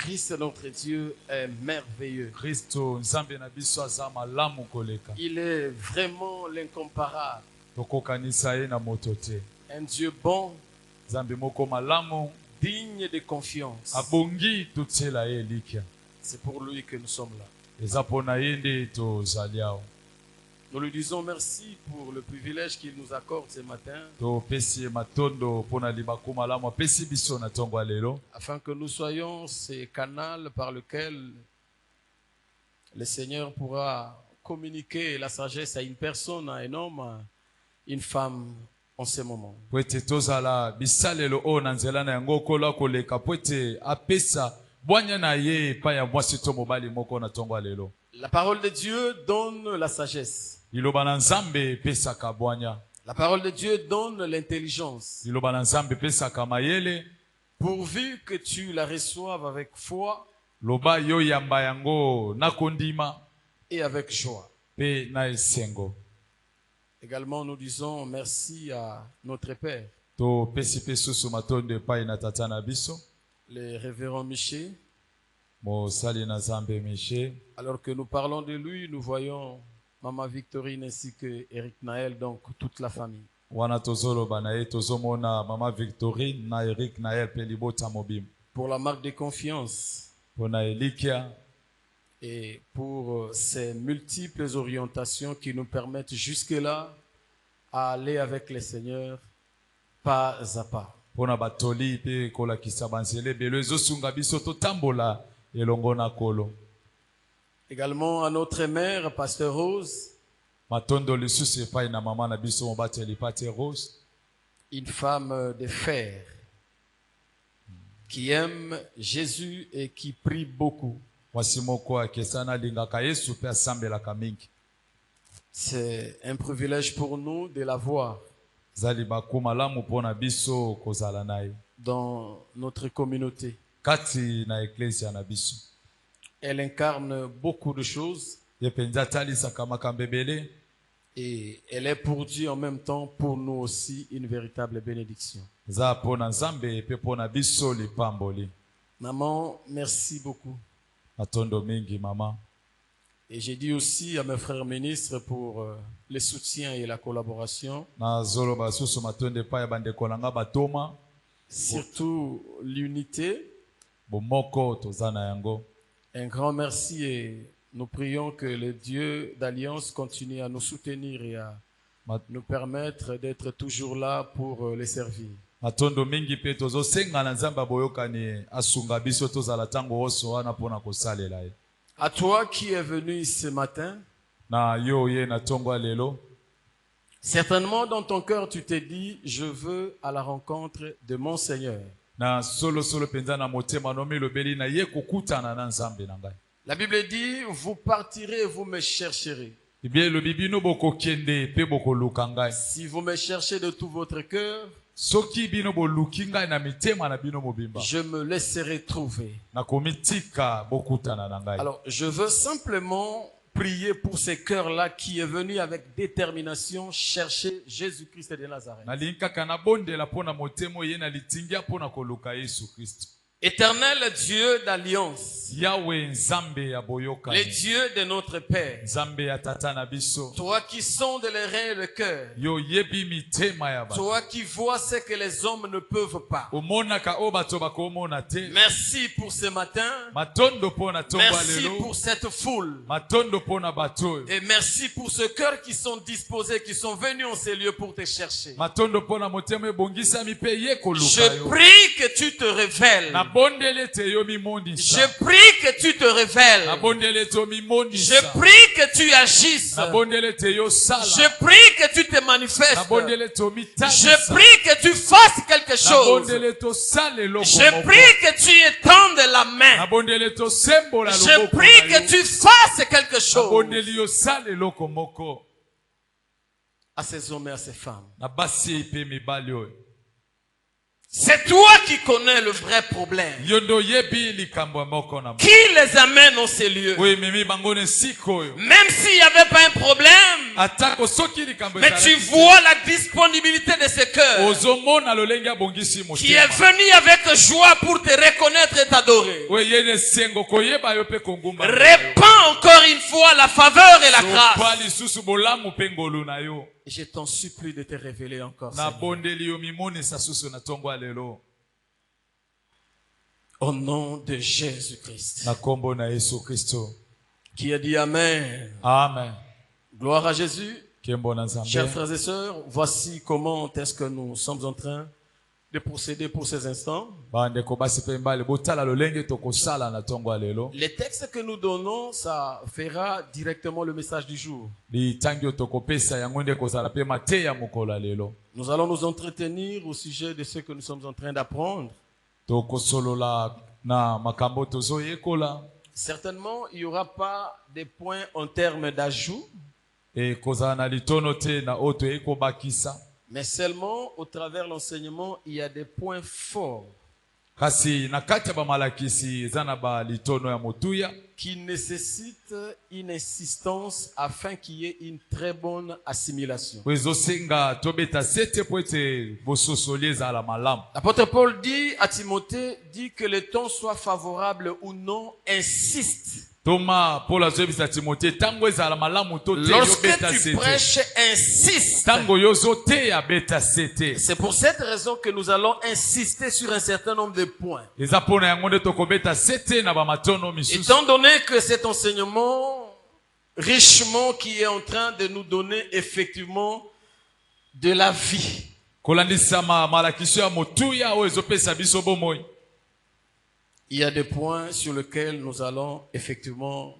Christ notre Dieu est merveilleux. Kristo nzambe na biso aza malamu koleka. Il est vraiment l'incomparable. Tokokanisa ye na moto te. Un Dieu bon, Nzambe moko malamu, digne de confiance. abongi totiela ye elikya. C'est pour lui que nous sommes là. Eza pona ye nde tozali awa. Nous lui disons merci pour le privilège qu'il nous accorde ce matin, Topesi ye matondo pona libaku malamu apesi biso na ntongo ya lelo, afin que nous soyons ces canaux par lesquels le Seigneur pourra communiquer la sagesse à une personne, à un homme, à une femme en ce moment. po ete tozala bisalelo oyo na nzela na yango kola koleka po ete apesa bwanya na ye epai ya mwasi to mobali moko na ntongo ya lelo. La parole de Dieu donne la sagesse. Liloba na nzambe epesaka bwanya. La parole de Dieu donne l'intelligence. Liloba na nzambe epesaka mayele. Pourvu que tu la reçoives avec foi Loba yo yamba yango na kondima et avec joie. pe na esengo. Également, nous disons merci à notre Père, To pesi pe susu matondo epai na tata na biso, le révérend Miché. mosali na nzambe Miche. Alors que nous parlons de lui, nous voyons Maman Victorine ainsi que Eric Naël, donc toute la famille. Wana tozoloba na ye tozomona mama Victorine na Eric Nael pe libota mobim. Pour la marque de confiance Pona elikya et pour ces multiples orientations qui nous permettent jusque-là à aller avec le Seigneur pas à pas. pona batoli pe kolakisa banzele belo ezosunga biso totambola elongo na kolo. Également à notre mère, Pasteur Rose, Matondo lisusu epai na mama na biso mobateli Pate Rose, une femme de fer qui aime Jésus et qui prie beaucoup. mwasi moko akesana alingaka Yesu pe asambelaka mingi. C'est un privilège pour nous de la voir Zali baku malamu pona biso kozala naye dans notre communauté. kati na eklesia na biso. Elle incarne beaucoup de choses Ye penza atalisaka makambo ebele, et elle est pour Dieu en même temps pour nous aussi une véritable bénédiction. za pona nzambe pe pona biso lipamboli. Maman, merci beaucoup. Matondo mingi mama. Et j'ai dit aussi à mes frères ministres pour le soutien et la collaboration, Na zoloba susu matondo epai ya bandeko nanga batoma, surtout l'unité. bomoko toza na yango. Un grand merci et nous prions que le Dieu d'Alliance continue à nous soutenir et à nous permettre d'être toujours là pour les servir. Matondo mingi pe tozosenga na nzambe aboyokani asunga biso tozala tango oso wana pona kosalela ye. À toi qui es venu ce matin, Na yo ye na tongo ya lelo, certainement dans ton cœur tu t'es dit, je veux à la rencontre de mon Seigneur. na solo penza na motema nomi lobeli na ye kokutana na nzambe na ngai. La Bible dit, vous partirez et vous me chercherez. Ibie lobi bino bokokende pe bokoluka ngai. Si vous me cherchez de tout votre cœur, Soki bino boluki ngai na mitema na bino mobimba, je me laisserai trouver. na komitika bokutana na ngai. Alors, je veux simplement prier pour ces cœurs-là qui est venu avec détermination chercher Jésus-Christ de Nazareth. Nalingi kaka na bondela pona motemo ye na litingia pona koluka Yesu Kristo. Éternel Dieu d'alliance, Yahweh nzambe ya le boyokani, Dieu de notre Père, nzambe ya tata na biso, toi qui sondes les reins et le cœur, yo yebi mitema ya ba. toi qui vois ce que les hommes ne peuvent pas. Omonaka o bato bakomona te. Merci pour ce matin. Matondo pona tongo Merci lelo, pour cette foule. matondo pona bato. Et merci pour ce cœur qui sont disposés, qui sont venus en ces lieux pour te chercher. Matondo pona motema ebongisami pe ye koluka Je yo. prie que tu te révèles. Na bondele te yo mimondisa. Je prie que tu te révèles. Na bondele te yo mimondisa. Je prie que tu agisses. Na bondele te yo sala. Je prie que tu te Na manifestes. bondele te yo mitanisa. Je prie que tu fasses quelque Na chose. bondele to sale loko Je moko. prie que tu étendes la Na main. bondele to sembola Je loboko prie na que yo. tu fasses quelque Na chose bondele yo sale loko moko. à ces hommes et à ces femmes. Na basi pe mibali oyo. C'est toi qui connais le vrai problème. Yondo yebi likambo ya moko na moko. Qui les amène en ces lieux? Oui, mimi bangone siko yo. Même s'il n'y avait pas un problème, Mais tu vois la disponibilité de ce cœur qui est venu avec joie pour te reconnaître et t'adorer. Répands encore une fois la faveur et la grâce. Et je t'en supplie de te révéler encore. Au nom de Jésus-Christ. Qui a dit Amen. Amen. Gloire à Jésus. Chers frères et sœurs, voici comment est-ce que nous sommes en train de procéder pour ces instants. Les textes que nous donnons, ça fera directement le message du jour. Nous allons nous entretenir au sujet de ce que nous sommes en train d'apprendre. Certainement, il n'y aura pas de points en termes d'ajout. Mais seulement au travers de l'enseignement, il y a des points forts qui nécessitent une insistance afin qu'il y ait une très bonne assimilation. L'apôtre Paul dit à Timothée, dit que le temps soit favorable ou non, insiste. Lorsque tu prêches, insiste. C'est pour cette raison que nous allons insister sur un certain nombre de points. Étant donné que cet enseignement richement qui est en train de nous donner effectivement de la vie. Il y a des points sur lesquels nous allons effectivement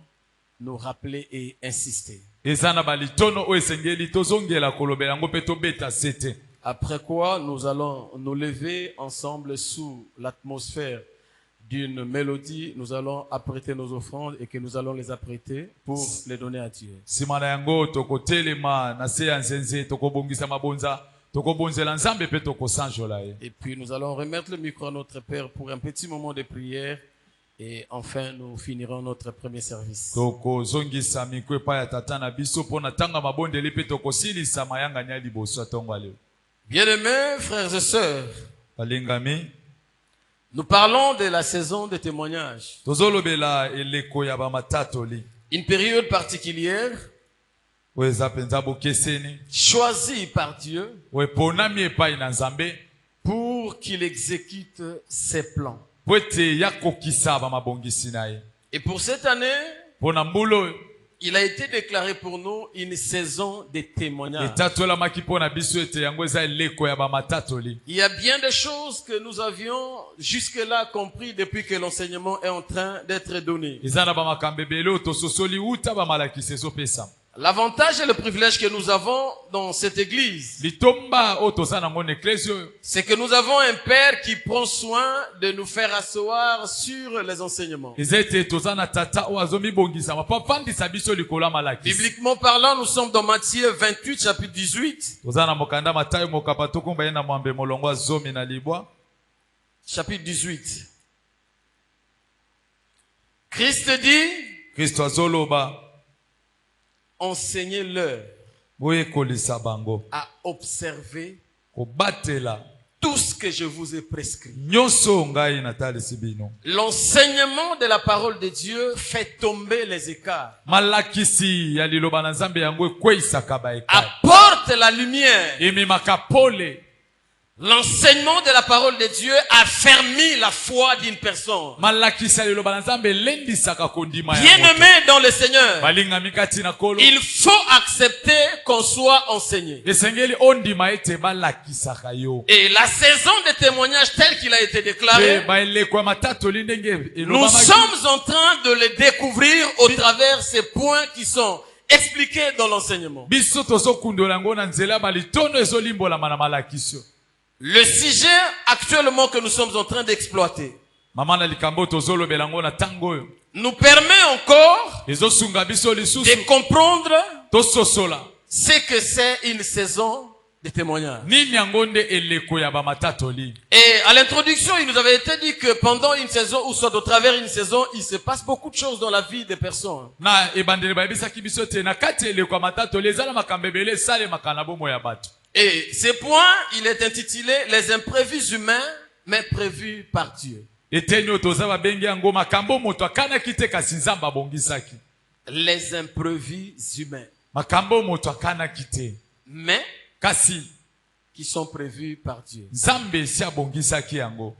nous rappeler et insister. Après quoi, nous allons nous lever ensemble sous l'atmosphère d'une mélodie. Nous allons apprêter nos offrandes et que nous allons les apprêter pour les donner à Dieu. Et puis nous allons remettre le micro à notre Père pour un petit moment de prière. Et enfin, nous finirons notre premier service. Bien-aimés, frères et sœurs, nous parlons de la saison de témoignage. Une période particulière choisi par Dieu pour qu'il exécute ses plans. Et pour cette année, il a été déclaré pour nous une saison de témoignage. Il y a bien des choses que nous avions jusque-là compris depuis que l'enseignement est en train d'être donné. L'avantage et le privilège que nous avons dans cette église, c'est que nous avons un Père qui prend soin de nous faire asseoir sur les enseignements. Bibliquement parlant, nous sommes dans Matthieu 28, chapitre 18. Chapitre 18. Christ dit, enseignez-leur à observer tout ce que je vous ai prescrit. L'enseignement de la parole de Dieu fait tomber les écarts. Apporte la lumière. L'enseignement de la parole de Dieu affermit la foi d'une personne. Bien-aimé dans le Seigneur, il faut accepter qu'on soit enseigné. Et la saison de témoignage telle qu'il a été déclaré, nous sommes en train de le découvrir au travers ces points qui sont expliqués dans l'enseignement. Le sujet actuellement que nous sommes en train d'exploiter nous permet encore de comprendre ce que c'est une saison de témoignage. Nini yango nde eleko ya bamatatoli. Et à l'introduction, il nous avait été dit que pendant une saison, ou soit au travers une saison, il se passe beaucoup de choses dans la vie des personnes. Na ebandele bayebisaki biso te na kati eleko ya matatoli ezala makambo ebele esalemaka na bomoi ya bato. Et ce point, il est intitulé Les imprévus humains, mais prévus par Dieu. Etenyo toza babengi yango makambo moto akanaki te kasi Nzambe abongisaki. Les imprévus humains, Makambo moto akanaki te mais kasi qui sont prévus par Dieu. Nzambe si abongisaki yango.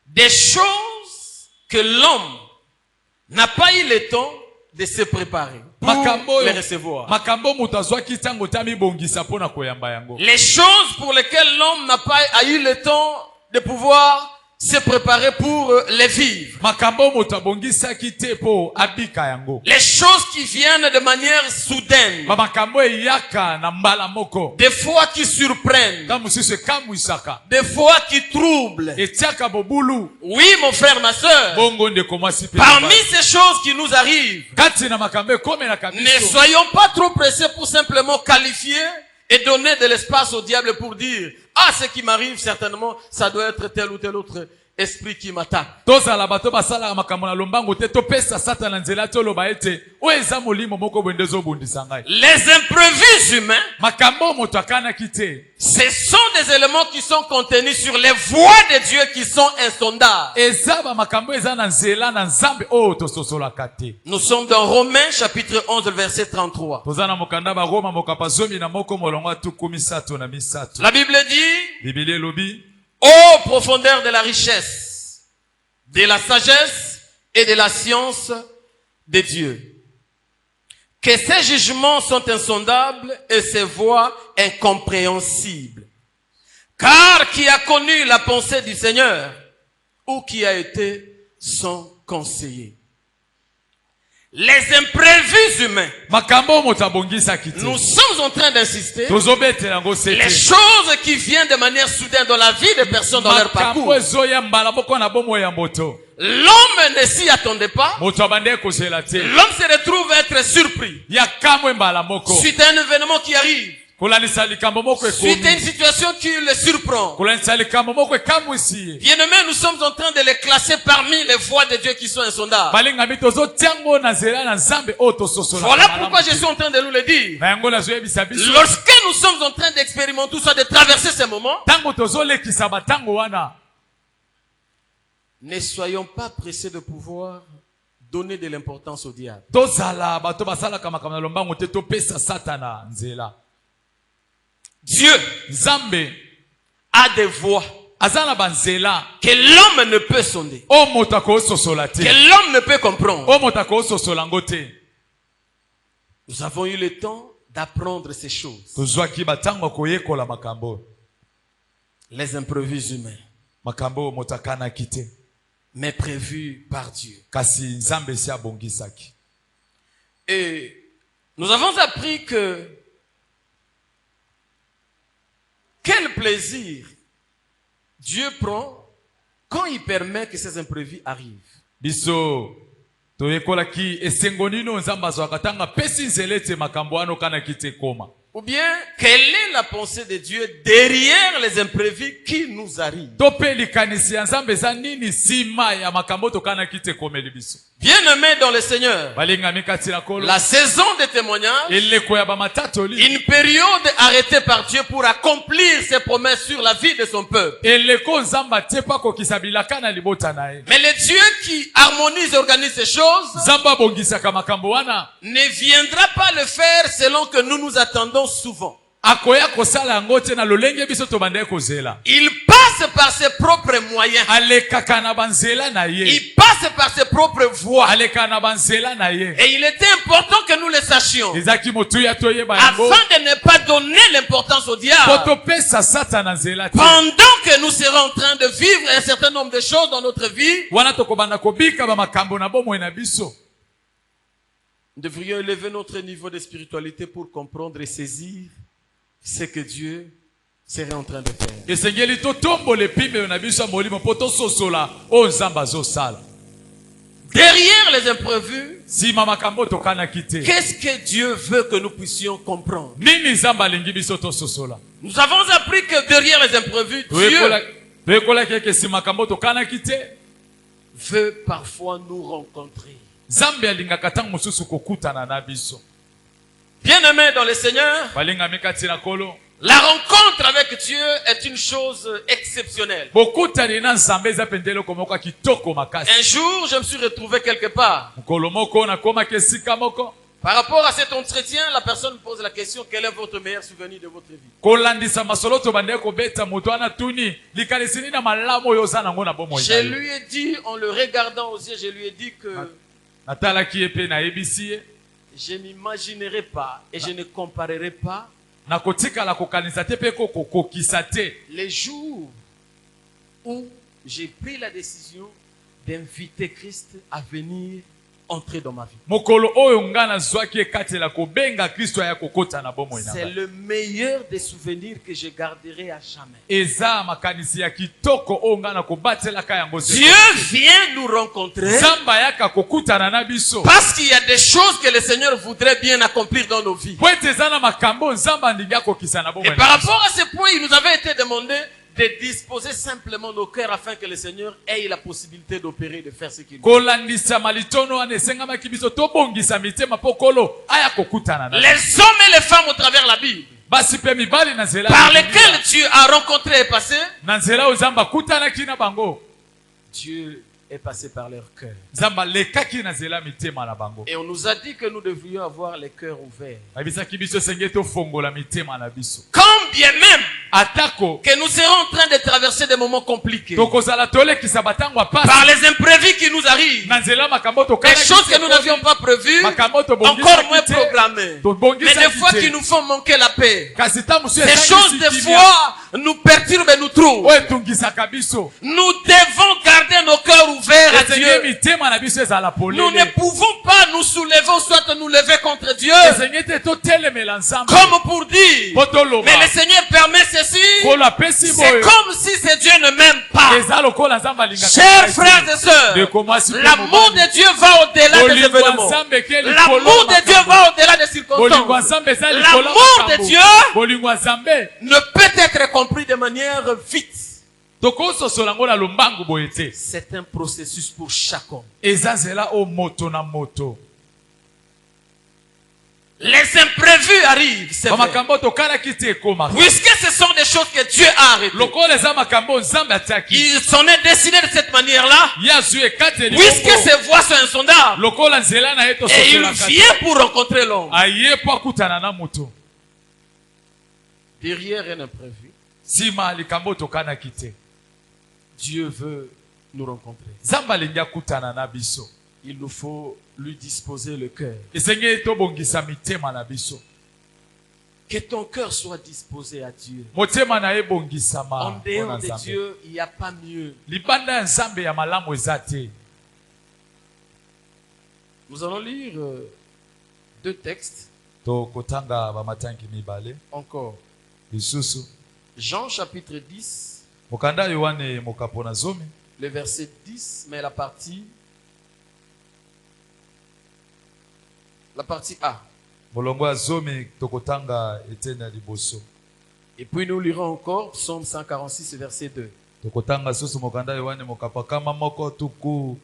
Des choses que l'homme n'a pas eu le temps de se préparer pour les recevoir. Makambo moto azwaki tango tami bongisa pona koyamba yango. Les choses pour lesquelles l'homme n'a pas eu le temps de pouvoir se préparer pour les vivre. Makambo moto abongisaki te po abika yango. Les choses qui viennent de manière soudaine. Makambo eyaka na mbala moko. Des fois qui surprennent. Kamusise kamusaka. Des fois qui troublent. Etiaka bobulu. Oui, mon frère, ma sœur. Bongo nde komasi pe. Parmi ces choses qui nous arrivent, kati na makambo comme na kabiso. Ne soyons pas trop pressés pour simplement qualifier et donner de l'espace au diable pour dire ah, ce qui m'arrive certainement ça doit être tel ou tel autre esprit qui m'attaque. Tozala bato basala makambo na lombango te to pesa satana nzela to loba ete o eza molimo moko bondezo bundisa ngai. Les imprévus humains, makambo moto akana kite, ce sont des éléments qui sont contenus sur les voies de Dieu qui sont insondables. Ezaba makambo eza na nzela na Nzambe o to sosola kate. Nous sommes dans Romains chapitre 11 verset 33. Tozana mokanda ba Roma mokapa zomi na moko molongo tukumi sato na misato. La Bible dit, Biblia lobi, ô profondeur de la richesse, de la sagesse et de la science de Dieu, que ses jugements sont insondables et ses voies incompréhensibles. Car qui a connu la pensée du Seigneur ou qui a été son conseiller? Les imprévus humains. Nous sommes en train d'insister. Les choses qui viennent de manière soudaine dans la vie des personnes dans leur parcours. L'homme ne s'y attendait pas. L'homme se retrouve à être surpris. Suite à un événement qui arrive. Suite à une situation qui le surprend. Bien-aimés, nous sommes en train de les classer parmi les voies de Dieu qui sont insondables. Voilà pourquoi je suis en train de nous le dire. Lorsque nous sommes en train d'expérimenter tout ça, de traverser ces moments, ne soyons pas pressés de pouvoir donner de l'importance au diable. Dieu a des voies que l'homme ne peut sonder, que l'homme ne peut comprendre. Nous avons eu le temps d'apprendre ces choses. Les imprévus humains, mais prévus par Dieu. Et nous avons appris que quel plaisir Dieu prend quand il permet que ces imprévus arrivent. Ou bien, quelle est la pensée de Dieu derrière les imprévus qui nous arrivent? Bien-aimés dans le Seigneur, la saison des témoignages, une période arrêtée par Dieu pour accomplir ses promesses sur la vie de son peuple. Mais le Dieu qui harmonise et organise ces choses ne viendra pas le faire selon que nous nous attendons souvent. Il passe par ses propres moyens. Il passe par ses propres voies. Et il était important que nous le sachions, afin de ne pas donner l'importance au diable pendant que nous serons en train de vivre un certain nombre de choses dans notre vie. Nous devrions élever notre niveau de spiritualité pour comprendre et saisir ce que Dieu serait en train de faire. Derrière les imprévus, sima makambo tokanaki te qu'est-ce que Dieu veut que nous puissions comprendre? nini nzambe alingi biso tososola Nous avons appris que derrière les imprévus, Dieu toyekolaki eke sima makambo tokanaki te veut parfois nous rencontrer. nzambe alingaka ntango mosusu kokutana na biso. Bien-aimés dans le Seigneur, balingami kati na kolo la rencontre avec Dieu est une chose exceptionnelle. bokutani na nzambe eza mpe eloko moko kitoko makasi. Un jour, je me suis retrouvé quelque part. mokolo moko nakomaki esika moko Par rapport à cet entretien, la personne me pose la question: quel est votre meilleur souvenir de votre vie? kolandisa masolo tobandeki kobeta moto wana tuni likanisi nini na malamu oyo oza nango na bomoi Je lui ai dit, en le regardant aux yeux, je lui ai dit que natalaki ye mpe nayebisi ye je n'imaginerai pas et je ne comparerai pas nakotikala kokanisa te mpe kokokisa te les jours où j'ai pris la décision d'inviter Christ à venir entrer dans ma vie. mokolo oyo nga nazwaki ekatela kobenga kristo aya kokota na bomoi na C'est le meilleur des souvenirs que je garderai à jamais. eza makanisi ya kitoko oyo nga nakobatelaka yango te. Dieu vient nous rencontrer nzambe ayaka kokutana na biso parce qu'il y a des choses que le Seigneur voudrait bien accomplir dans nos vies. po ete eza na makambo nzambe alingi akokisa na bomoi Et par rapport à ce point, il nous avait été demandé de disposer simplement nos cœurs afin que le Seigneur ait la possibilité d'opérer, de faire ce qu'il veut. kolandisa malitono wana esengamaki biso tobongisa mitema po kolo aya kokutana na Les hommes et les femmes au travers la Bible, basi mpe mibali na nzela par lesquels Dieu a rencontré et passé, na nzela oyo nzambe akutanaki na bango Dieu est passé par leur cœur. nzambe alekaki na nzela mitema na bango Et on nous a dit que nous devrions avoir les cœurs ouverts. ayebisaki biso esengeli tofongola mitema na biso Quand bien même atako que nous serons en train de traverser des moments compliqués, tokozala tolekisa batango apasi par les imprévus qui nous arrivent, na nzela makambo des tokanaki choses que nous n'avions pas prévues, makambo encore moins tobongisaki te programmées, mais tobongisaki des fois te. qui nous font manquer la paix. kasi ntango mosusu Ces ezangisi choses des kimia fois nous perturbent et nous trouvent. oyo etungisaka biso Nous devons garder nos cœurs ouverts à esengeli Dieu. mitema na biso ezala Nous ne polele pouvons pas nous soulever ou soit nous lever contre Dieu esengeli te totelemela nzambe comme pour dire, po toloba mais le Seigneur permet ceci. kolo apesi C'est boyo comme si ce Dieu ne m'aime pas. eza lokola nzambe alingaka Chers frères et sœurs, ndeko mwasi mpe l'amour mobali. de Dieu va au-delà des bolingo ya événements. nzambe eke likolo L'amour ya de Dieu makambo. va au-delà des bolingo ya circonstances. nzambe eza likolo ya L'amour de makambo. Dieu bolingo ya nzambe ne peut être compris de manière vite. tokososola yango na lombangu boye te C'est un processus pour chaque homme. eza nzela o moto na moto Les imprévus arrivent, c'est vrai. bamakambo tokalaki te ekoma Puisque ce sont des choses que Dieu a arrêtées. lokola eza makambo nzambe atiaki Il s'en est décidé de cette manière-là. ye azwi ekateli Puisque bongo. ses voies sont insondables. lokola nzela na ye Et il tososolaka vient pour rencontrer l'homme. aye po akutana na moto Derrière un imprévu, nsima likambo tokanaki te Dieu veut nous rencontrer. nzambe alingi akutana na biso Il nous faut lui disposer le cœur. esengeli tobongisa mitema na biso Que ton cœur soit disposé à Dieu. motema na ye En ebongisama mpo na dehors de nzambe Dieu, il n'y a pas mieux. libanda ya nzambe ya malamu eza te Nous allons lire deux textes tokotanga bamatangi mibale encore. lisusu Jean chapitre 10, mokanda yohane mokapo na zomi le verset 10, mais la partie A. molongo ya zomi tokotanga eteni ya liboso Et puis nous lirons encore Psaume 146, verset 2. tokotanga susu mokanda yohane mokapo kama moko tuku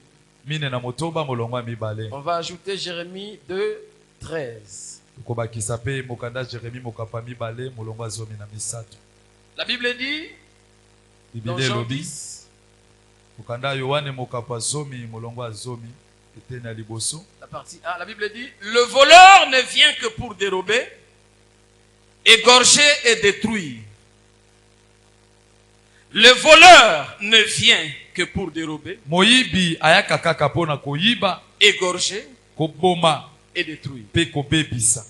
mine na motoba molongo ya mibale On va ajouter Jérémie 2, 13. tokobakisa mpe mokanda jeremi mokapo ya mibale molongo ya zomi na misato La Bible dit, dans biblia Jean elobi 10, mokanda yohane mokapo ya zomi molongo ya zomi eteni ya liboso la partie A, la Bible dit, le voleur ne vient que pour dérober, égorger et détruire. Le voleur ne vient que pour dérober, moyibi ayaka kaka mpo na koyiba égorger koboma et détruire. mpe kobebisa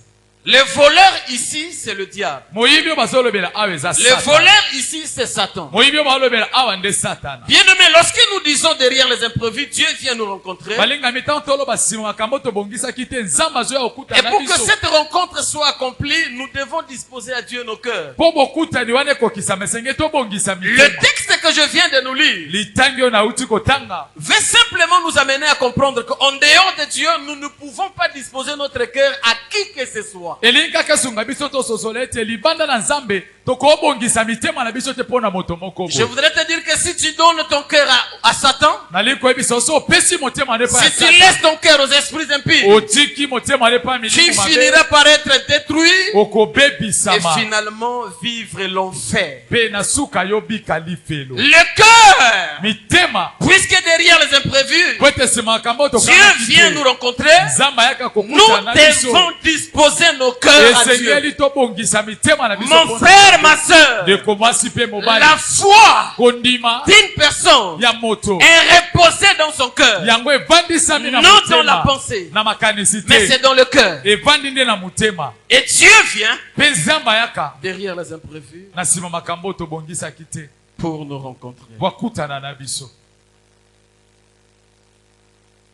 Le voleur ici, c'est le diable. moyibi oyo bazolobela awa eza Le voleur ici, c'est Satan. moyibi oyo bazolobela awa nde satana. Bien aimé, lorsque nous disons derrière les imprévus, Dieu vient nous rencontrer. balingami ntango toloba nsima makambo tobongisaki te nzambe azoya Et kokutana pour que biso cette rencontre soit accomplie, nous devons disposer à Dieu nos cœurs. mpo bokutani wana ekokisama esenge tobongisa Le mitema. texte que je viens de nous lire litangi oyo nauti kotanga veut simplement nous amener à comprendre qu'en dehors de Dieu, nous ne pouvons pas disposer notre cœur à qui que ce soit. elingi kaka esunga biso tososola ete libanda na nzambe tokobongisa mitema na biso te mpo na moto moko Je boye. voudrais te dire que si tu donnes ton cœur à Satan, nalingi koyebisa oso opesi motema nde si tu laisses ton cœur aux esprits impies, otiki motema nde pa tu milimo mabe finiras par être détruit et okobebisama finalement vivre l'enfer. mpe na suka yobika lifelo Le cœur, mitema puisque derrière les imprévus, po ete nsima makambo Dieu tokanaki vient te nous rencontrer. nzambe ayaka Nous kokutana biso devons disposer nos cœurs à Dieu. esengeli tobongisa mitema na biso Mon mpo na frère, ma soeur, ndeko mwasi mpe mobali la foi kondima d'une personne ya moto est reposée dans son cœur. yango evandisami na Non dans la motema pensée, na makanisi mais te c'est dans le cœur. evandi nde na motema Et Dieu vient mpe nzambe ayaka derrière les imprévus na nsima makambo oyo tobongisaki te pour nous rencontrer. po akutana na biso.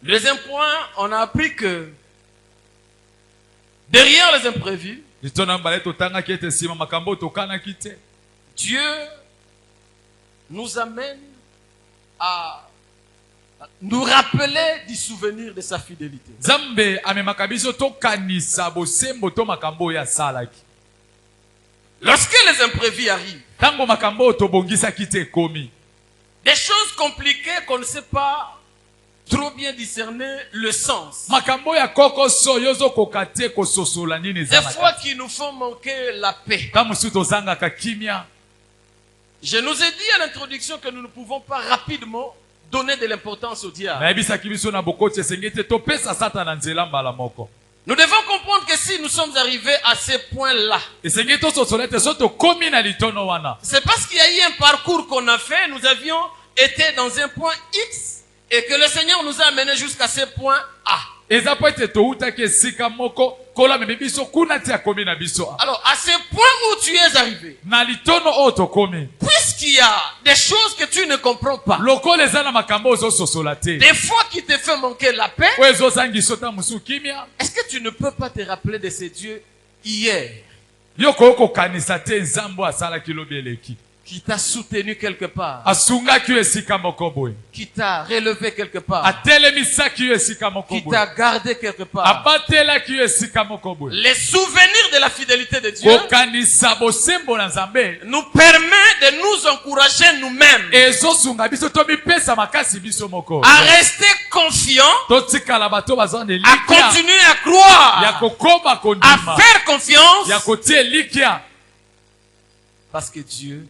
Deuxième point, on a appris que derrière les imprévus, litona mbala totangaki ete nsima makambo oyo tokanaki te Dieu nous amène à nous rappeler du souvenir de sa fidélité. nzambe amemaka biso tokanisa bosembo to makambo oyo asalaki. Lorsque les imprévus arrivent, ntango makambo oyo tobongisaki te ekomi des choses compliquées qu'on ne sait pas trop bien discerner le sens. makambo ya kokoso oyo ozokoka te kososola nini Des eza na fois kati. qui nous font manquer la paix. ntango mosusu tozangaka kimia. Je nous ai dit à l'introduction que nous ne pouvons pas rapidement donner de l'importance au diable. nayebisaki biso na bokoti esengeli te topesa satana nzela mbala moko. Nous devons comprendre que si nous sommes arrivés à ce point-là, esengeli tososola ete so tokomi na litono wana c'est parce qu'il y a eu un parcours qu'on a fait. Nous avions été dans un point X et que le Seigneur nous a amenés jusqu'à ce point A. eza po ete toutaki esika moko kola amemi biso kuna te akomi na biso. Alors, à ce point où tu es arrivé, na litono oyo tokomi puisqu'il y a des choses que tu ne comprends pas, lokola eza na makambo ozososola te des fois qui te fait manquer la paix, oyo ezozangisa ota mosusu kimia est-ce que tu ne peux pas te rappeler de ces dieux hier yo koyo kokanisa te nzambe asalaki lobi eleki qui t'a soutenu quelque part, asungaki yo esika moko boye qui t'a relevé quelque part, atelemisaki yo esika moko qui boye t'a gardé quelque part? abatelaki yo esika moko boye Les souvenirs de la fidélité de Dieu kokanisa bosembo na nzambe nous permet de nous encourager nous-mêmes ezosunga biso tomipesa makasi biso moko à rester confiants, totikala bato baza na à elikya continuer à ya croire, kokoma à kondima faire confiance, ya kotia elikya parce que Dieu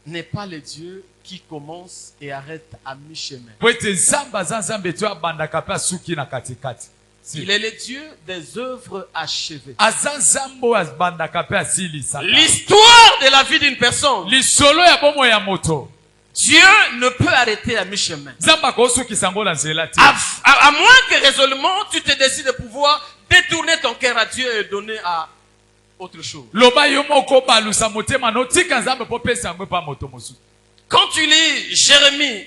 n'est pas le Dieu qui commence et arrête à mi-chemin. po ete nzambe aza nzambe to abandaka mpe asuki na katikati. Il est le Dieu des œuvres achevées. aza nzambe oyo abandaka mpe asilisaka. L'histoire de la vie d'une personne, lisolo ya bomoi ya moto Dieu ne peut arrêter à mi-chemin. nzambe akosukisa yango na nzela te. À moins que résolument tu te décides de pouvoir détourner ton cœur à Dieu et donner à autre chose. loba yo moko balusa motema notika nzambe po pesa yango pa moto mosusu. Quand tu lis Jérémie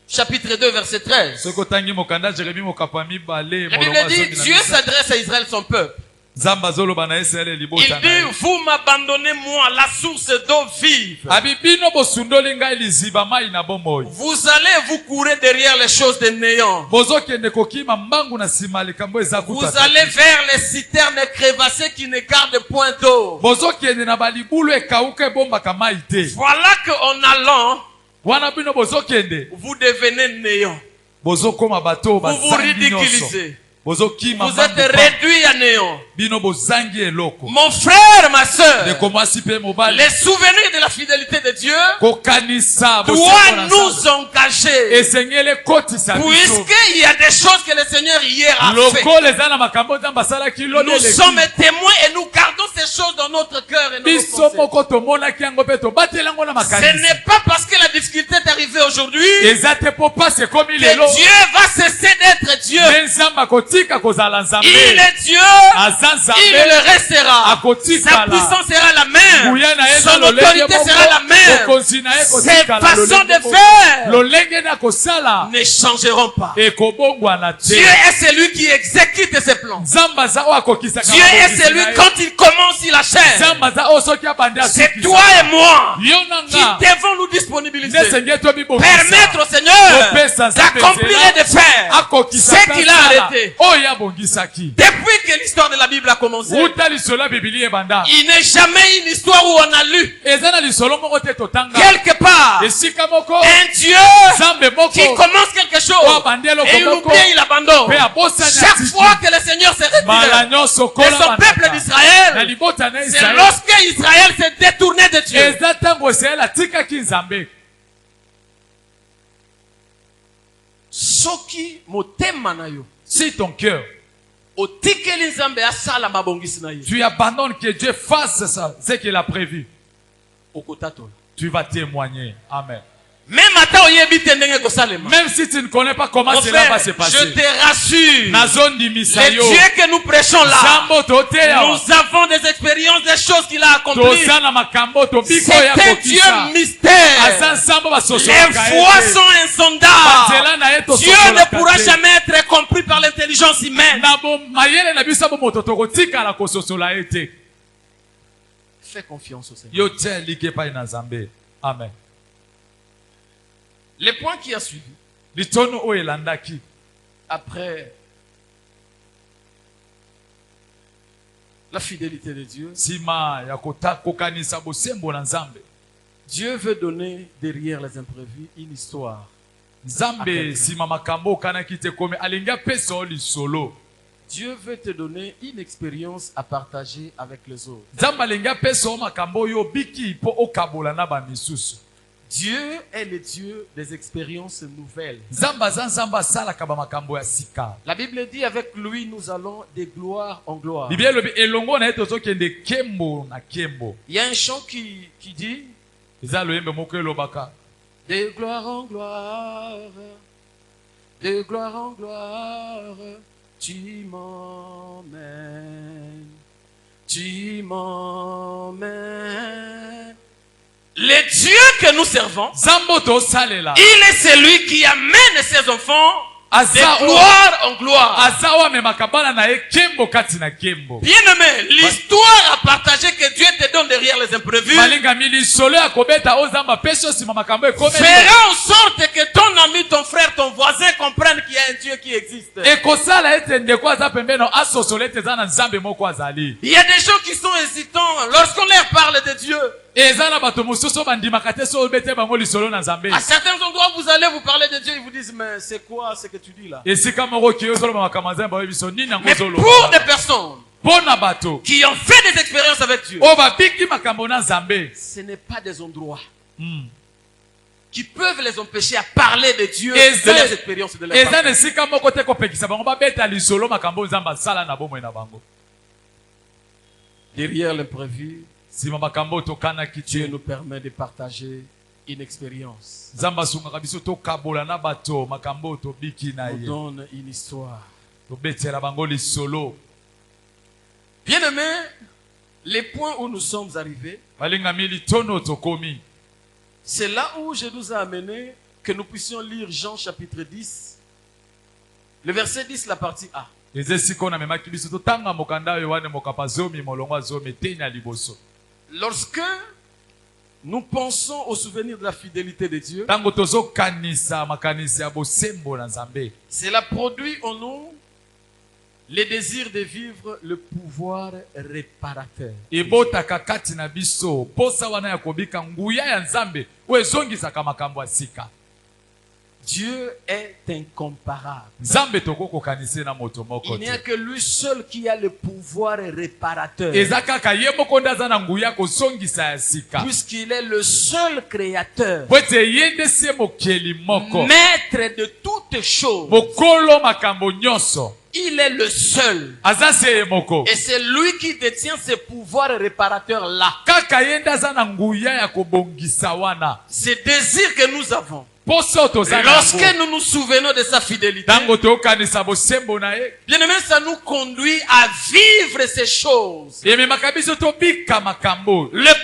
chapitre 2 verset 13, soki otangi mokanda Jeremi mokapa mibale la Bible dit Dieu s'adresse à Israël son peuple. nzambe azoloba na Israele Il libota na dit ye. vous m'abandonnez moi la source d'eau vive. abi bino bosundoli ngai liziba mai na bomoi. Vous allez vous courir derrière les choses de néant. bozokende kokima mbangu na nsima likambo eza Vous kuta allez vers les citernes crévassées qui ne gardent point d'eau. bozokende na balibulu ekauka ebombaka mai te. Voilà qu'en allant, wana bino bozokende vous devenez néant. bozokoma bato Vous vous bazangi nyonso ridiculisez. bozokima Vous êtes mbangu pa. réduits à néant. bino bozangi eloko. Mon frère, ma soeur, ndeko mwasi mpe mobali les souvenirs de la fidélité de Dieu kokanisa doivent bosembo na nous Nzambe. engager. esengeli ekotisa biso Puisqu'il y a des choses que le Seigneur hier a fait. lokola eza na makambo nzambe asalaki Nous lobi sommes eleki témoins et nous gardons ces choses dans notre cœur et dans nos biso pensées. moko tomonaki yango mpe tobateli yango na Ce makanisi. n'est pas parce que la difficulté est arrivée aujourd'hui eza te po pasi ekomi que lelo Dieu va cesser d'être Dieu. Il est Dieu. Il le restera. Sa puissance sera la même. Son autorité sera la même. Ses façons de faire ne changeront pas. Dieu est celui qui exécute ses plans. Dieu est celui quand il commence, il achève. C'est toi et moi qui devons nous disponibiliser. Permettre au Seigneur d'accomplir et de faire ce qu'il a arrêté. Depuis que l'histoire de la Bible a commencé, il n'est jamais une histoire où on a lu quelque part un Dieu qui commence quelque chose et il oublie, il abandonne. Chaque fois que le Seigneur s'est retiré de son peuple d'Israël, c'est lorsque Israël s'est détourné de Dieu. Si ton cœur, tu abandonnes que Dieu fasse ça, ce qu'il a prévu, tu vas témoigner. Amen. Même si tu ne connais pas comment cela va se passer, je te rassure, le Dieu que nous prêchons là, nous avons des expériences, des choses qu'il a accomplies. C'est un Dieu mystère. Les voies sont insondables. Dieu ne pourra jamais être compris par l'intelligence humaine. Fais confiance au Seigneur. Amen. Le point qui a suivi, après la fidélité de Dieu, Dieu veut donner derrière les imprévus une histoire. Dieu veut te donner une expérience à partager avec les autres. Dieu est le Dieu des expériences nouvelles. La Bible dit avec lui nous allons de gloire en gloire. Il y a un chant qui dit de gloire en gloire, de gloire en gloire, tu m'emmènes, tu m'emmènes. Le Dieu que nous servons, il est celui qui amène ses enfants de gloire en gloire. Bien-aimé, l'histoire à partager que Dieu te donne derrière les imprévus fera en sorte que ton ami, ton frère, ton voisin comprennent qu'il y a un Dieu qui existe. Il y a des gens qui sont hésitants lorsqu'on leur parle de Dieu. À certains endroits, vous allez vous parler de Dieu, ils vous disent, mais c'est quoi ce que tu dis là? Mais pour des personnes qui ont fait des expériences avec Dieu, ce n'est pas des endroits qui peuvent les empêcher à parler de Dieu, de leurs expériences, de leurs derrière l'imprévu, Dieu nous permet de partager une expérience. Nous donne une histoire. Bien aimé, les points où nous sommes arrivés, c'est là où je nous ai amené que nous puissions lire Jean chapitre 10, le verset 10, la partie A. Lorsque nous pensons au souvenir de la fidélité de Dieu, cela produit en nous le désir de vivre le pouvoir réparateur. Dieu est incomparable. Il n'y a que lui seul qui a le pouvoir réparateur. Puisqu'il est le seul créateur, maître de toutes choses. Il est le seul. Et c'est lui qui détient ce pouvoir réparateur là. Ce désir que nous avons, Lorsque nous nous souvenons de sa fidélité, bien-aimé, ça nous conduit à vivre ces choses. Le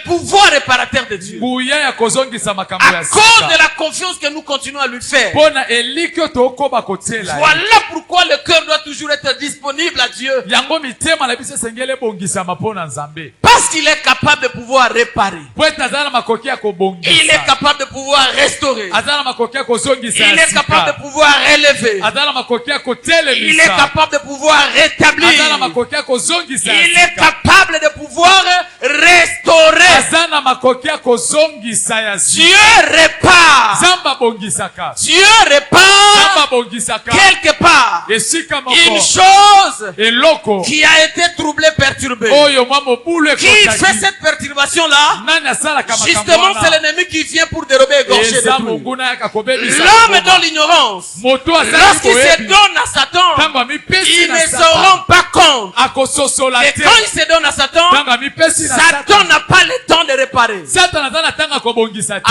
pouvoir réparateur de Dieu. À cause de la confiance que nous continuons à lui faire. Voilà pourquoi le cœur doit toujours être disponible à Dieu. Parce qu'il est capable de pouvoir réparer. Il est capable de pouvoir restaurer. Il est capable de pouvoir élever. Il est capable de pouvoir rétablir. Il est capable de pouvoir restaurer. Dieu répare. Dieu répare quelque part une chose qui a été troublée, perturbée. Qui fait cette perturbation-là? Justement, c'est l'ennemi qui vient pour dérober et égorger, détruire. L'homme dans l'ignorance, lorsqu'il se donne à Satan, ils ne se rendent pas compte. Et quand il se donne à Satan, Satan n'a pas le temps de réparer.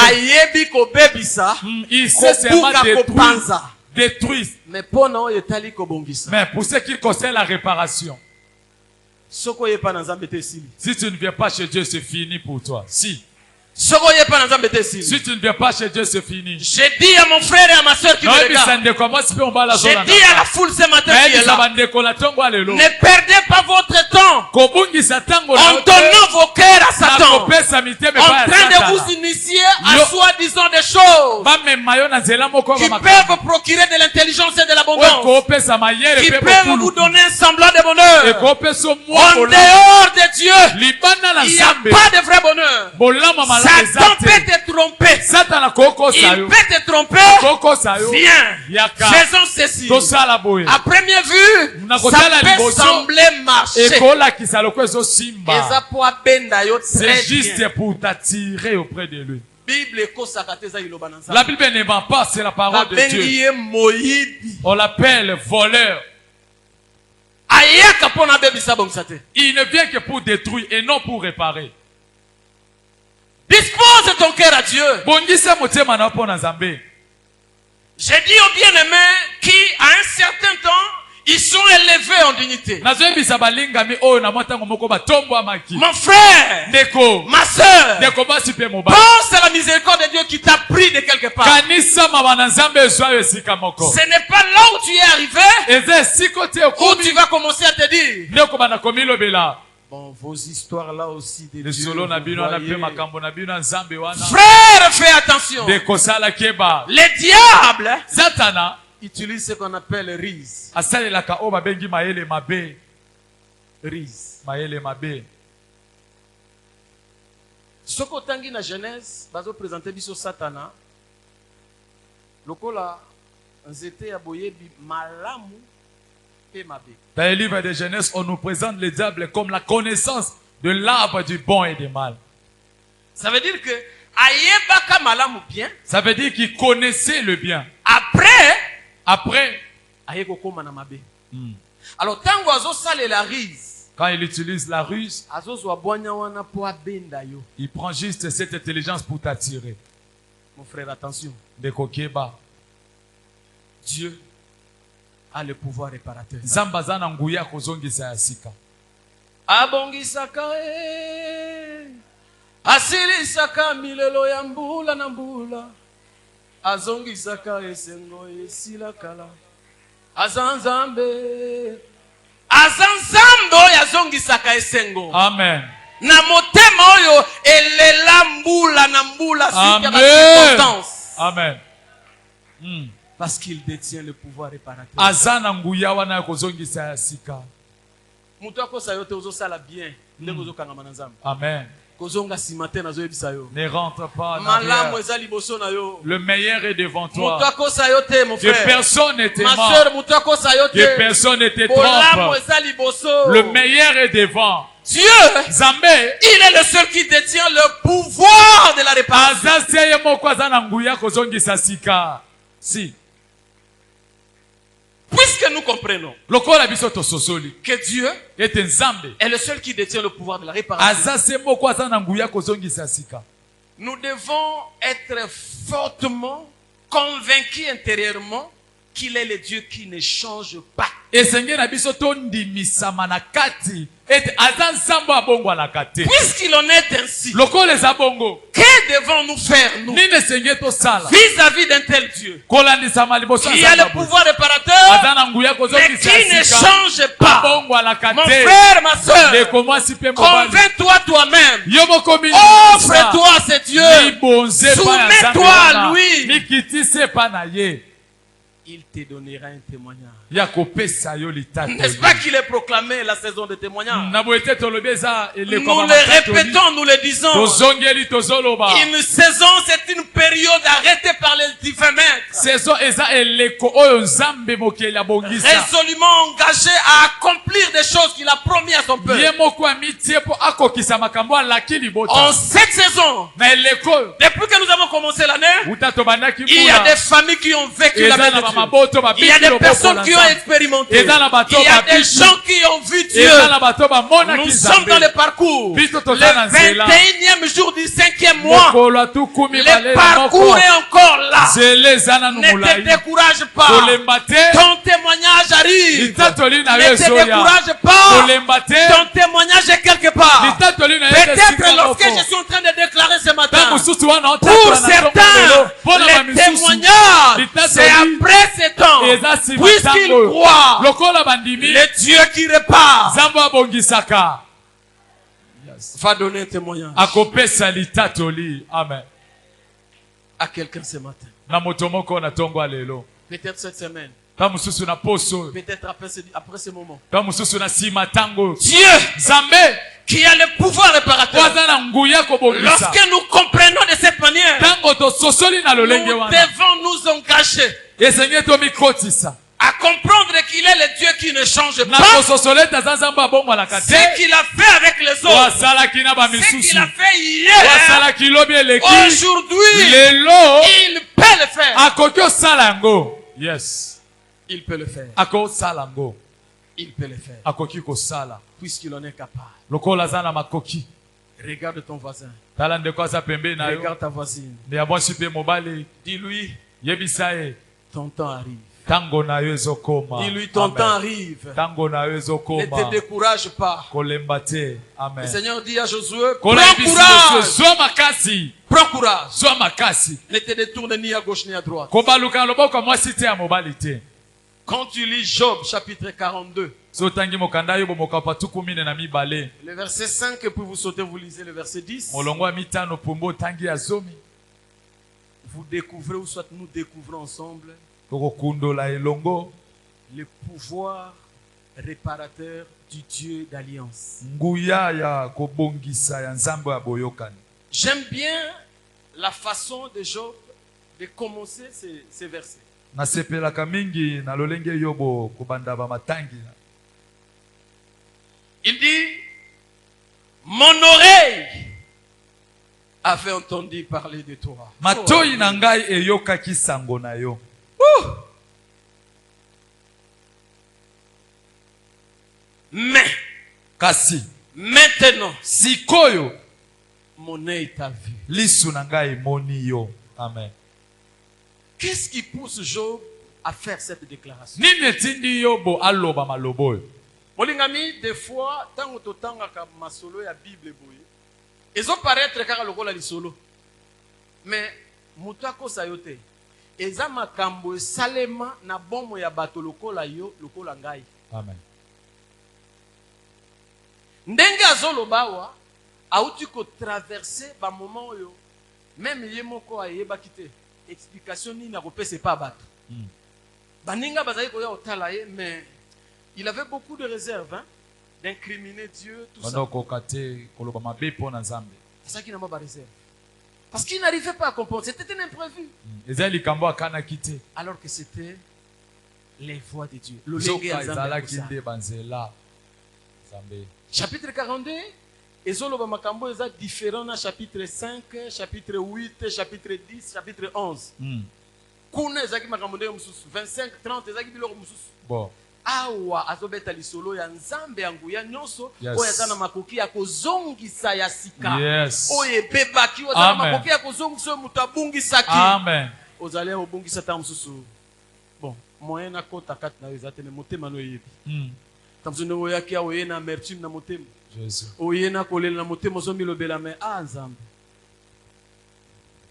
Ayebi ko bebisa, il sait seulement détruire. Mais pour ce qui concerne la réparation, si tu ne viens pas chez Dieu, c'est fini pour toi. Si tu ne viens pas chez Dieu, c'est fini. J'ai dit à mon frère et à ma soeur qui me regardent. J'ai dit à la foule ce matin qui est là. Ne perdez pas votre temps en donnant vos cœurs à Satan. En train de vous initier à soi-disant des choses qui peuvent procurer de l'intelligence et de l'abondance. Qui peuvent vous donner un semblant de bonheur. En dehors de Dieu, il n'y a pas de vrai bonheur. Satan peut te tromper. Il peut te tromper. Viens, faisons ceci. À première vue, ça peut sembler marcher. C'est juste pour t'attirer auprès de lui. La Bible ne ment pas, c'est la parole de Dieu. On l'appelle voleur. Il ne vient que pour détruire et non pour réparer. Dispose ton cœur à Dieu. J'ai dit aux bien-aimés qui, à un certain temps, ils sont élevés en dignité. Mon frère, ma soeur, pense à la miséricorde de Dieu qui t'a pris de quelque part. Ce n'est pas là où tu es arrivé, où tu vas commencer à te dire. Bon, vos histoires là aussi de Dieu. Frère, fais attention. Le diable utilise ce qu'on appelle rise. Rise. Soko tangi na Genèse, bazo présenter biso Satana. Lokola nzete ya boyebi malamu. Dans le livre de Genèse, on nous présente le diable comme la connaissance de l'arbre du bon et du mal. Ça veut dire que ayebaka malamu bien. Ça veut dire qu'il connaissait le bien. Après, ayekokoma na mabe. Alors tango azo sale la rise. Quand il utilise la ruse, il prend juste cette intelligence pour t'attirer. Mon frère, attention. Dieu a le pouvoir réparateur. Abongisaka asilisaka milelo ya mbula na mbula azongisaka esengo esila kala azanzambe yazongisaka esengo. Amen. Na motema oyo elela mbula na mbula suite à circonstance. Amen. Parce qu'il détient le pouvoir réparateur. Azana nguya wana kozongisa ya sika. Mutu akosa yote ozosala bien ndenge ozokangama na Nzambe. Amen. Kozonga si matin na zoyebisa yo. Ne rentre pas en arrière. Le meilleur est devant toi. Mutu akosa yote mon frère. Que personne ne te ment. Ma sœur, mutu akosa yote. Que personne ne te trompe. Le meilleur est devant. Dieu, il est le seul qui détient le pouvoir de la réparation. Si. Puisque nous comprenons que Dieu est le seul qui détient le pouvoir de la réparation, nous devons être fortement convaincu intérieurement qu'il est le Dieu qui ne change pas. Puisqu'il en est ainsi, que devons-nous faire, nous, vis-à-vis d'un tel Dieu qui a le pouvoir réparateur, mais qui ne change pas? Mon frère, ma soeur, convainc-toi toi-même, offre-toi à ce Dieu, soumets-toi à lui. Il te donnera un témoignage. N'est-ce pas qu'il est proclamé la saison de témoignage? Nous le répétons, nous le disons. Une saison, c'est une période arrêtée par les diffamètres. Résolument engagé à accomplir des choses qu'il a promis à son peuple. En cette saison, depuis que nous avons commencé l'année, il y a des familles qui ont vécu la même chose. Il y a des personnes qui ont expérimenté. Il y a des gens qui ont vu Dieu. Nous sommes dans le parcours. Le 21e jour du 5e mois. Le parcours est encore là. Ne te décourage pas. Ton témoignage arrive. Ne te décourage pas. Ton témoignage est quelque part. Peut-être lorsque je suis en train de déclarer ce matin, pour certains, le témoignage, c'est après ce temps, puisqu'il croit le Dieu qui répare, va donner un témoignage Amen. À quelqu'un ce matin. Peut-être cette semaine. Peut-être après ce moment. Dieu qui a le pouvoir réparateur. Lorsque nous comprenons de cette manière, nous devons nous engager à comprendre qu'il est le Dieu qui ne change pas. Ce qu'il a fait avec les autres, ce qu'il a fait hier, aujourd'hui, il peut le faire. Yes. Il peut le faire. Il peut le faire. Puisqu'il en est capable. Regarde ton voisin. Regarde ta voisine. Dis-lui, ton temps arrive. Dis-lui, ton temps arrive. Ne te décourage pas. Amen. Le Seigneur dit à Josué, prends courage. Prends courage. Ne te détourne ni à gauche ni à droite. Quand tu lis Job chapitre 42, le verset 5, et puis vous sautez, vous lisez le verset 10. Vous découvrez, ou soit nous découvrons ensemble, le pouvoir réparateur du Dieu d'alliance. J'aime bien la façon de Job de commencer ces versets. Il dit, mon oreille avait entendu parler de toi. Mais maintenant, mon œil t'a vu. Amen. Qu'est-ce qui pousse Job à faire cette déclaration? Molingami, des fois, tant que tu as masolo ya Bible boye, ils ont paraître car lokola li solo. Mais mutako sayote. Eza makambo salema na bomo ya bato lokola yo lokola ngai. Amen. Ndenge azolobawa auti ko traverser ba moment yo même yemoko ayeba kite explication ni na kopese pa bato. Baninga bazali ko ya otala ye, mais il avait beaucoup de réserves, hein, d'incriminer Dieu, tout ça. C'est ça qui n'a pas de réserve. Parce qu'il n'arrivait pas à comprendre. C'était un imprévu. Alors que c'était les voies de Dieu. Chapitre 42, Ezolo Makambo est différent dans chapitre 5, chapitre 8, chapitre 10, chapitre 11. Kuna ezaki makambo nde mususu 25, 30 ezaki biloko mususu. Bon. Awa azobeta lisolo ya nzambe ya nguya nyonso oyo aza na makoki ya kozongisa ya sika oyo ebebaki oyo aza na makoki ya kozongisa oyo moto abungisaki. aux allez au bon qui s'attend sous. Bon, moyen na kota kat na ezatene motema no yebi. Tamzuno oyaki a oyena amertume na motema. Jésus. Oyena kolela na motema zo milobela me nzambe.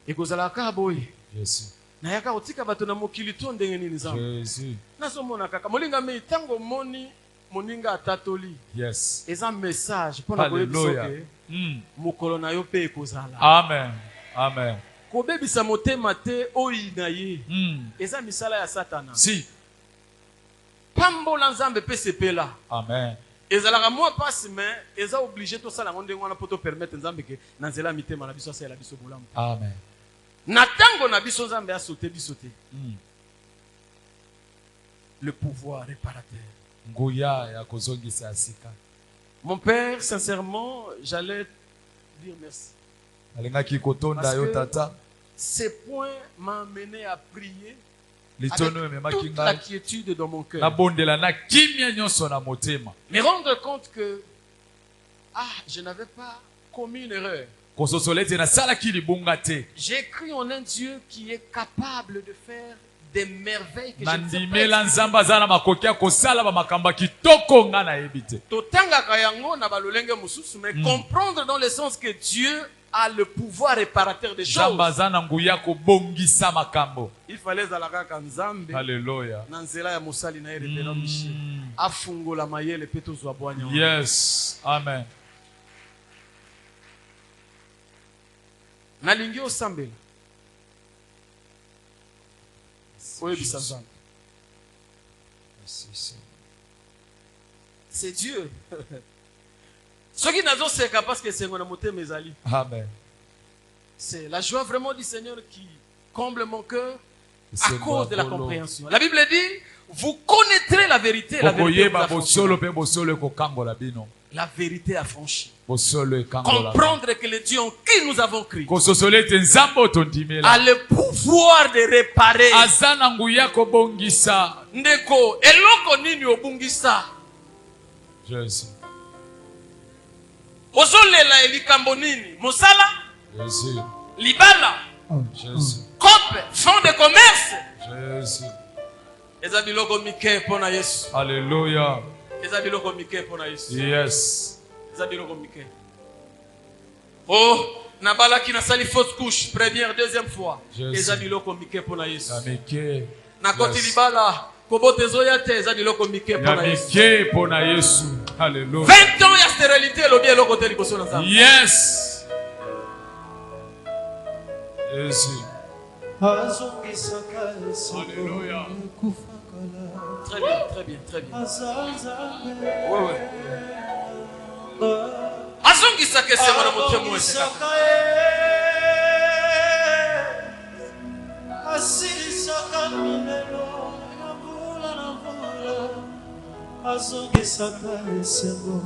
Ekozala ka boy. Jésus. Na yaka otika bato na mokili to ndenge nini nzambe. Jésus. Nazo mona kaka molinga me tango moni moninga atatoli. Yes. Eza message pour na koyebisa ke mokolo na yo pe ekozala. Amen. Amen. Kobebisa motema te oyi na ye. Eza misala ya Satana. Si. Pambola nzambe pe sepela. Amen. Ezalaka moi passe mais eza obligé to sala ngonde ngwana poto permettre nzambe ke na nzela mitema na biso sala biso bolamu. Amen. Na tango na biso nzambe a sauté biso te. Le pouvoir réparateur. Nguya ya kozongisa asika. Mon père, sincèrement, j'allais dire merci. Parce que ces points m'ont amené à prier avec toute la la quiétude dans mon cœur. Me rendre compte que je n'avais pas commis une erreur. J'ai cru en un Dieu qui est capable de faire des merveilles que je ne sais pas. Mais comprendre dans le sens que Dieu a le pouvoir réparateur des choses. Il fallait zalaka nzambe. Alléluia. Nanzela ya musali na ere beno mishi. Afungola mayele peto zwa bwanya. Yes. Amen. Nalingi osambela. C'est Dieu. Ce qui n'a pas c'est parce que c'est mon amour mes alliés. Amen. C'est la joie vraiment du Seigneur qui comble mon cœur à cause de la compréhension. La Bible dit, vous connaîtrez la vérité. La vérité vous affranchira. La vérité affranchie. Comprendre que le Dieu en qui nous avons cru a le pouvoir de réparer. Ndeko, eloko nini obungisa? Jésus. Ozolela elikambo nini? Mosala? Jésus. Libala? Jésus. Cope, fonds de commerce? Jésus. Eza biloko mike pona Yesu. Alléluia. Eza biloko mike pona Yesu. Yes. Eza biloko mike. Oh, nabalaki na sali fausse couche, première, deuxième fois. Eza biloko mike pona Yesu. Amike. Na koti libala, kobotezo ya te eza biloko mike pona Yesu. Amike pona Yesu. Alléluia. 20 ans ya stérilité lobi eloko te liboso na Nzambe. Yes. Jésus. Alléluia. Très bien, très bien, très bien. Oui, oui. Azongisa kese mwana motemo wese. Asilisaka milelo ya mbula na mbula, azongisaka esengo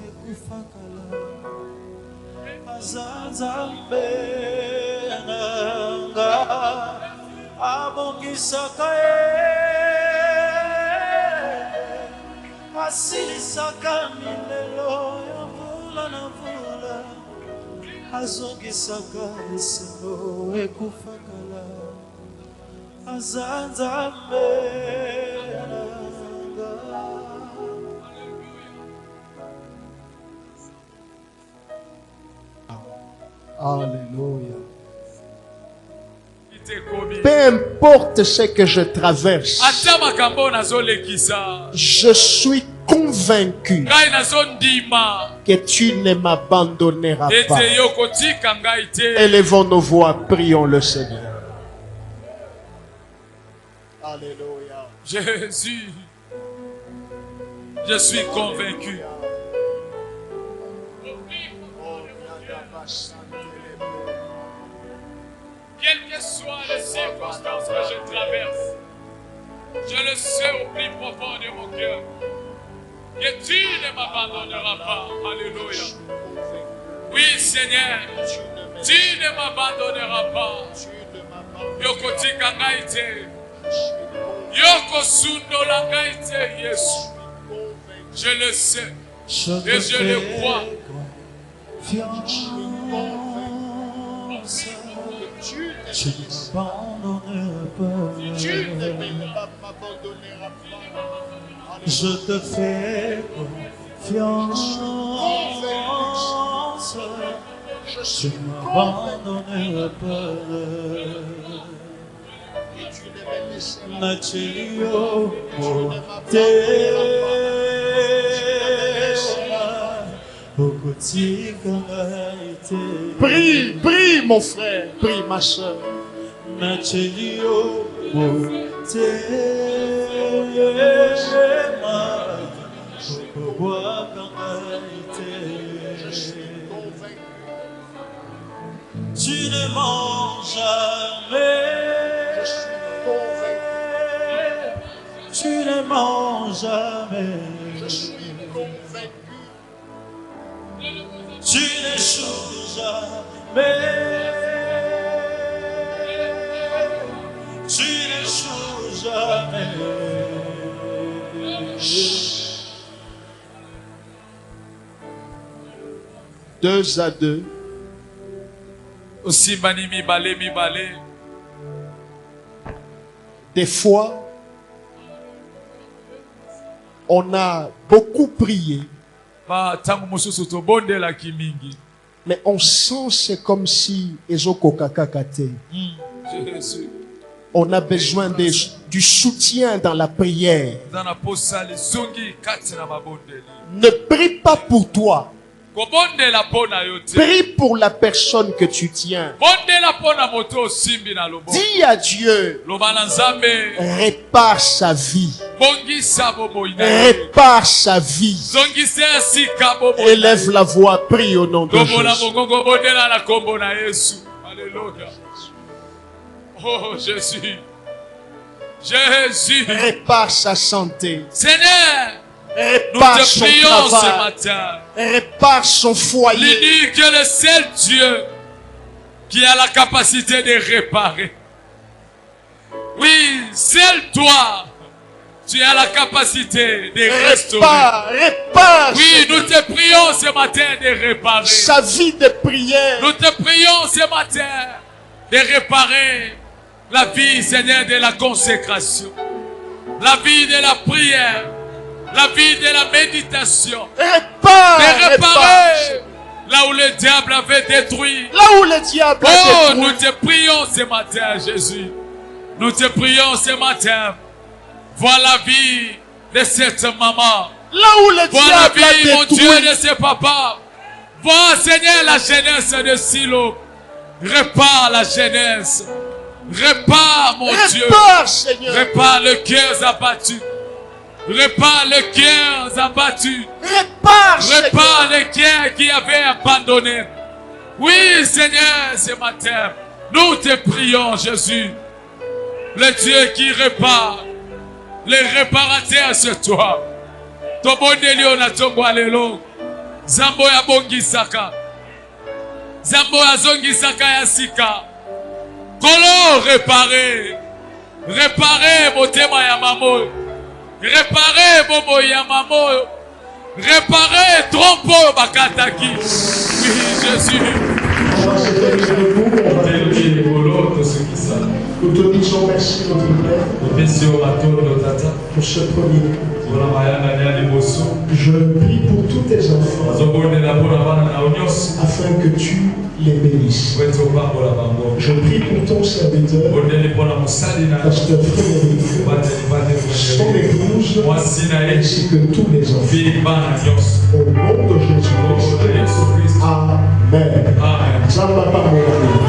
ekufakala, azanzambe nanga abongisaka asilisaka milelo ya mbula na mbula, azongisaka esengo ekufakala, azanzambe nanga. Alléluia. Peu importe ce que je traverse, je suis convaincu que tu ne m'abandonneras pas. Élevons nos voix, prions le Seigneur. Alléluia. Jésus, je suis convaincu. Quelles que soient les circonstances que je traverse, je le sais au plus profond de mon cœur que tu ne m'abandonneras pas. Alléluia. Oui, Seigneur, tu ne m'abandonneras pas. Yoko tikangaite, Yoko sundolangaite, Yesu. Je le sais et je le crois. Tu m'abandonneras pas. Tu ne m'abandonneras pas. Je te fais confiance. Je Tu suis m'abandonneras pas. et tu ne me laisseras Nacelio te. Prie, prie mon frère, prie ma soeur. Nacelio te. Je suis convaincu. Tu ne mens jamais. Je suis convaincu. Tu ne mens jamais. Je suis convaincu. Tu n'échoues jamais. Tu n'échoues jamais. 2 à 2. Osimbani mibale mibale. Des fois, on a beaucoup prié, Ba tangu mususu tobondela kimingi. mais on sent c'est comme si ezokokakakate. Jésus. On a besoin du soutien dans la prière. Zana posali zongi kati na mabondeli. Ne prie pas pour toi. Kobondela pona yote. Prie pour la personne que tu tiens. Bondela pona moto simbi na lobo. Dis à Dieu, Lobana nzambe. répare sa vie. Bongisa bobo ina. Répare sa vie. Zongisa sika bobo. Élève la voix, prie au nom de Tobola Jésus. bongo bondela na kombo na Yesu. Alléluia. Oh Jésus. Jésus. Répare sa santé. Seigneur, nous Répare te son prions ce travail. matin. Répare son Il foyer. dit que le seul Dieu qui a la capacité de réparer. Oui, seul toi, tu as la capacité de restaurer. Répare Oui, nous te prions ce matin de réparer. sa vie de prière. Nous te prions ce matin de réparer la vie, Seigneur, de la consécration, la vie de la prière, la vie de la méditation, Répare, de répare. réparer là où le diable avait détruit. Là où le diable Oh, a nous détruit. te prions ce matin, Jésus. Nous te prions ce matin. Vois la vie de cette maman. Là où le Vois la diable vie, a mon Dieu, détruit. de ce papa. Vois, Seigneur, la jeunesse de Silo. Répare la jeunesse. Répare, mon Dieu. Répare, Seigneur. Répare le cœur abattu. Répare le cœur abattu. Répare, Seigneur. Répare le cœur qui avait abandonné. Oui, Seigneur, ce matin, nous te prions, Jésus. Le Dieu qui répare. Le réparateur, c'est toi. Tobondelio na tongwa lelo. Zambo ya bongisaka. Zambo ya zongisaka ya sika. Kolo réparer. Réparer motema ya mamo. Réparer bobo ya mamo. Réparer trompo bakataki. Oui, Jésus. Nous te disons merci, notre Père, pour ce premier coup. Je prie pour tous tes enfants afin que tu les bénisses. Je prie pour ton serviteur, pasteur Frédéric, son épouse, ainsi que tous les enfants. Au nom de Jésus-Christ. Amen. Amen. Zamba Pamori.